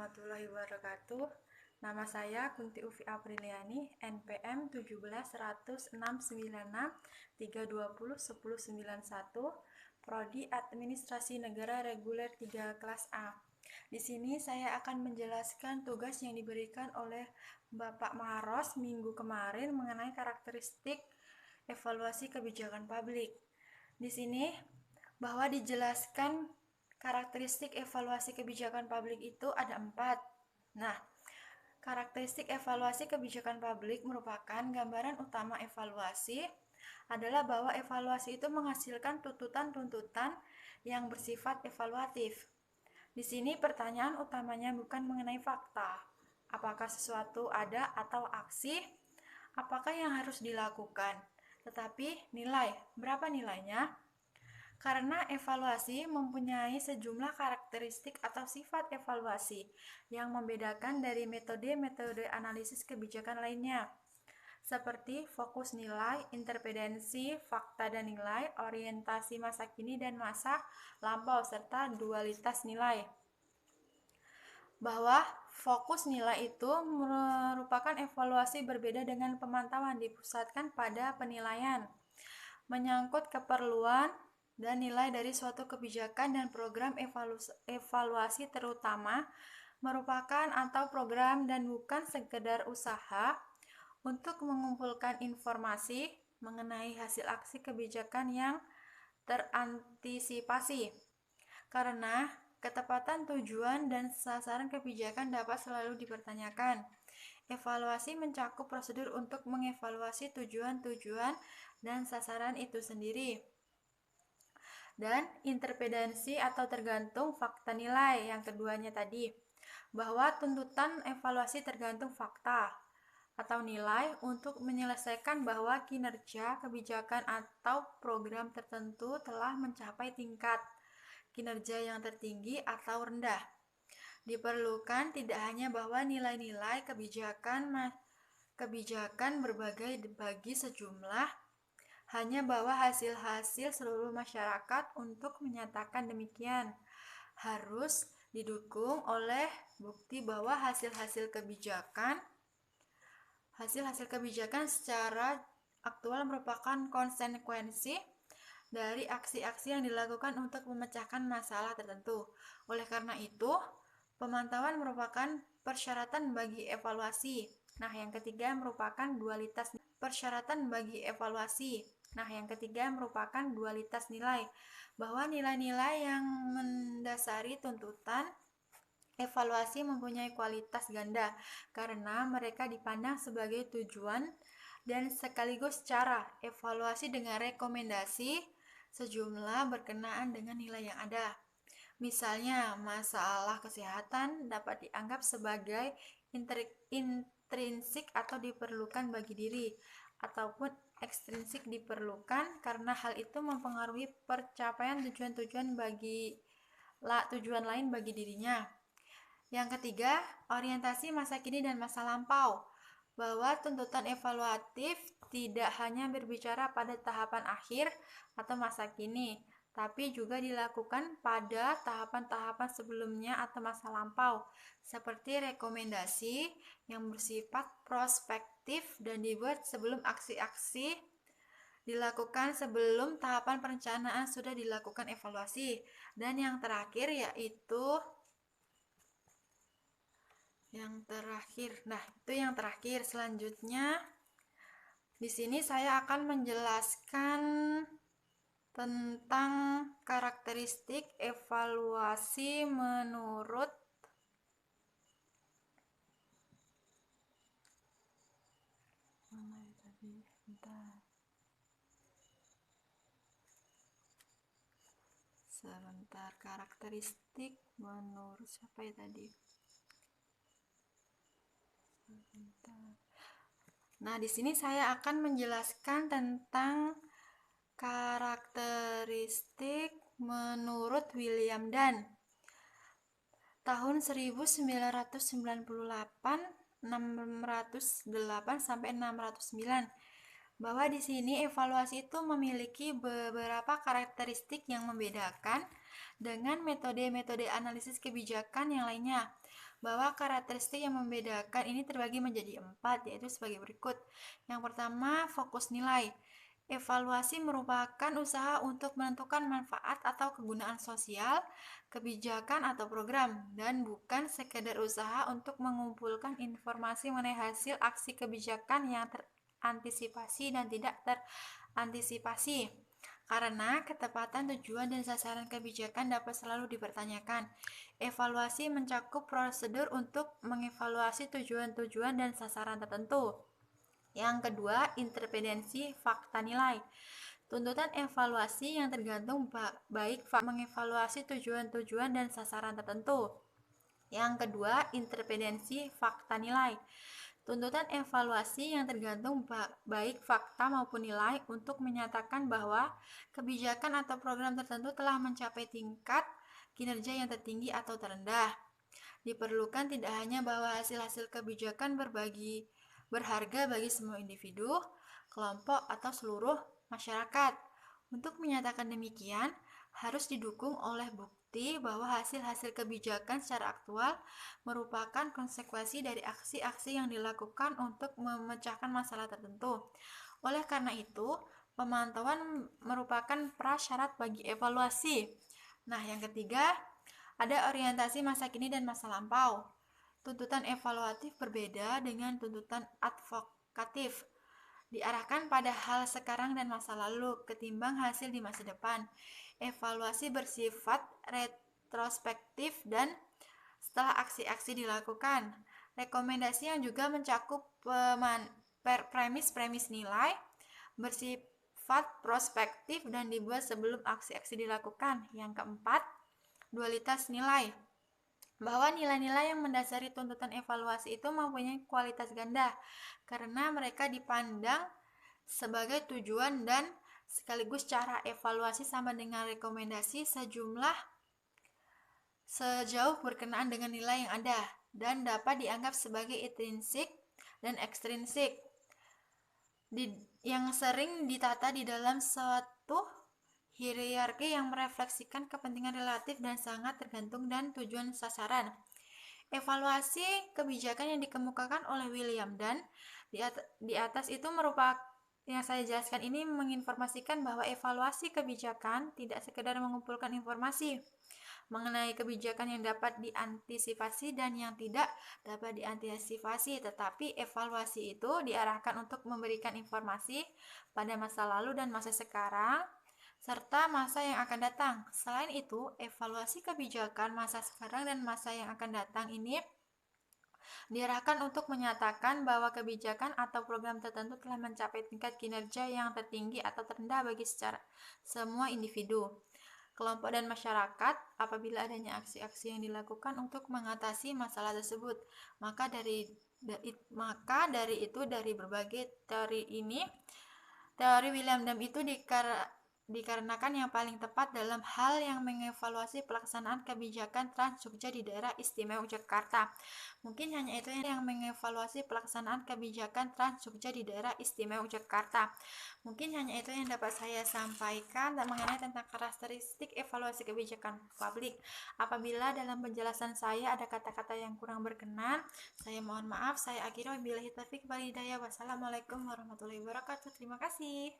warahmatullahi wabarakatuh. Nama saya Kunti Ufi Apriliani, NPM 1769663201091, Prodi Administrasi Negara Reguler 3 kelas A. Di sini saya akan menjelaskan tugas yang diberikan oleh Bapak Maros minggu kemarin mengenai karakteristik evaluasi kebijakan publik. Di sini bahwa dijelaskan karakteristik evaluasi kebijakan publik itu ada 4. Nah, karakteristik evaluasi kebijakan publik merupakan gambaran utama evaluasi adalah bahwa evaluasi itu menghasilkan tuntutan-tuntutan yang bersifat evaluatif. Di sini pertanyaan utamanya bukan mengenai fakta, apakah sesuatu ada atau aksi, apakah yang harus dilakukan, tetapi nilai, berapa nilainya? Karena evaluasi mempunyai sejumlah karakteristik atau sifat evaluasi yang membedakan dari metode-metode analisis kebijakan lainnya, seperti fokus nilai, interpretansi, fakta dan nilai, orientasi masa kini dan masa lampau, serta dualitas nilai. Bahwa fokus nilai itu merupakan evaluasi berbeda dengan pemantauan dipusatkan pada penilaian, menyangkut keperluan dan nilai dari suatu kebijakan dan program evaluasi terutama merupakan atau program dan bukan sekedar usaha untuk mengumpulkan informasi mengenai hasil aksi kebijakan yang terantisipasi. Karena ketepatan tujuan dan sasaran kebijakan dapat selalu dipertanyakan. Evaluasi mencakup prosedur untuk mengevaluasi tujuan-tujuan dan sasaran itu sendiri. Dan interpretansi atau tergantung fakta nilai, yang keduanya tadi, bahwa tuntutan evaluasi tergantung fakta atau nilai untuk menyelesaikan bahwa kinerja, kebijakan atau program tertentu telah mencapai tingkat kinerja yang tertinggi atau rendah. Diperlukan tidak hanya bahwa nilai-nilai kebijakan berbagai bagi sejumlah, hanya bahwa hasil-hasil seluruh masyarakat untuk menyatakan demikian harus didukung oleh bukti bahwa hasil-hasil kebijakan secara aktual merupakan konsekuensi dari aksi-aksi yang dilakukan untuk memecahkan masalah tertentu. Oleh karena itu, pemantauan merupakan persyaratan bagi evaluasi. Nah, yang ketiga merupakan dualitas persyaratan bagi evaluasi. Nah, yang ketiga merupakan dualitas nilai, bahwa nilai-nilai yang mendasari tuntutan evaluasi mempunyai kualitas ganda karena mereka dipandang sebagai tujuan dan sekaligus cara evaluasi dengan rekomendasi sejumlah berkenaan dengan nilai yang ada. Misalnya, masalah kesehatan dapat dianggap sebagai intrinsik atau diperlukan bagi diri, ataupun ekstrinsik diperlukan karena hal itu mempengaruhi pencapaian tujuan lain bagi dirinya. Yang ketiga, orientasi masa kini dan masa lampau, bahwa tuntutan evaluatif tidak hanya berbicara pada tahapan akhir atau masa kini, tapi juga dilakukan pada tahapan-tahapan sebelumnya atau masa lampau, seperti rekomendasi yang bersifat prospektif dan dibuat sebelum aksi-aksi dilakukan sebelum tahapan perencanaan sudah dilakukan evaluasi. Dan yang terakhir yaitu yang terakhir. Selanjutnya di sini saya akan menjelaskan tentang karakteristik evaluasi menurut karakteristik menurut siapa ya tadi? Nah, di sini saya akan menjelaskan tentang karakteristik menurut William Dunn. Tahun 1998, 608 sampai 609. bahwa di sini evaluasi itu memiliki beberapa karakteristik yang membedakan dengan metode-metode analisis kebijakan yang lainnya. Bahwa karakteristik yang membedakan ini terbagi menjadi 4, yaitu sebagai berikut. Yang pertama, fokus nilai. Evaluasi merupakan usaha untuk menentukan manfaat atau kegunaan sosial, kebijakan atau program, dan bukan sekedar usaha untuk mengumpulkan informasi mengenai hasil aksi kebijakan yang terantisipasi dan tidak terantisipasi. Karena ketepatan tujuan dan sasaran kebijakan dapat selalu dipertanyakan. Evaluasi mencakup prosedur untuk mengevaluasi tujuan-tujuan dan sasaran tertentu. Yang kedua, interpretensi fakta nilai. Tuntutan evaluasi yang tergantung baik mengevaluasi tujuan-tujuan dan sasaran tertentu. Yang kedua, interpretensi fakta nilai. Tuntutan evaluasi yang tergantung baik fakta maupun nilai untuk menyatakan bahwa kebijakan atau program tertentu telah mencapai tingkat kinerja yang tertinggi atau terendah. Diperlukan tidak hanya bahwa hasil-hasil kebijakan berharga bagi semua individu, kelompok, atau seluruh masyarakat. Untuk menyatakan demikian, harus didukung oleh bukti bahwa hasil-hasil kebijakan secara aktual merupakan konsekuensi dari aksi-aksi yang dilakukan untuk memecahkan masalah tertentu. Oleh karena itu, pemantauan merupakan prasyarat bagi evaluasi. Nah, yang ketiga, ada orientasi masa kini dan masa lampau. Tuntutan evaluatif berbeda dengan tuntutan advokatif, diarahkan pada hal sekarang dan masa lalu ketimbang hasil di masa depan. Evaluasi bersifat retrospektif dan setelah aksi-aksi dilakukan. Rekomendasi yang juga mencakup premis-premis nilai bersifat prospektif dan dibuat sebelum aksi-aksi dilakukan. Yang keempat, dualitas nilai. Bahwa nilai-nilai yang mendasari tuntutan evaluasi itu mempunyai kualitas ganda karena mereka dipandang sebagai tujuan dan sekaligus cara evaluasi sama dengan rekomendasi sejauh berkenaan dengan nilai yang ada dan dapat dianggap sebagai intrinsik dan ekstrinsik yang sering ditata di dalam suatu hierarki yang merefleksikan kepentingan relatif dan sangat tergantung dan tujuan sasaran. Evaluasi kebijakan yang dikemukakan oleh William dan di atas itu merupakan yang saya jelaskan ini menginformasikan bahwa evaluasi kebijakan tidak sekedar mengumpulkan informasi mengenai kebijakan yang dapat diantisipasi dan yang tidak dapat diantisipasi, tetapi evaluasi itu diarahkan untuk memberikan informasi pada masa lalu dan masa sekarang serta masa yang akan datang. Selain itu, evaluasi kebijakan masa sekarang dan masa yang akan datang ini diarahkan untuk menyatakan bahwa kebijakan atau program tertentu telah mencapai tingkat kinerja yang tertinggi atau terendah bagi semua individu, kelompok, dan masyarakat apabila adanya aksi-aksi yang dilakukan untuk mengatasi masalah tersebut. Maka dari berbagai teori William Dam itu dikarenakan yang paling tepat dalam hal yang mengevaluasi pelaksanaan kebijakan Trans Jogja di daerah istimewa Yogyakarta. Mungkin hanya itu yang mengevaluasi pelaksanaan kebijakan Trans Jogja di daerah istimewa Yogyakarta. Mungkin hanya itu yang dapat saya sampaikan mengenai tentang karakteristik evaluasi kebijakan publik. Apabila dalam penjelasan saya ada kata-kata yang kurang berkenan, saya mohon maaf. Saya akhiri wabillahi taufiq wal hidayah. Wassalamualaikum warahmatullahi wabarakatuh. Terima kasih.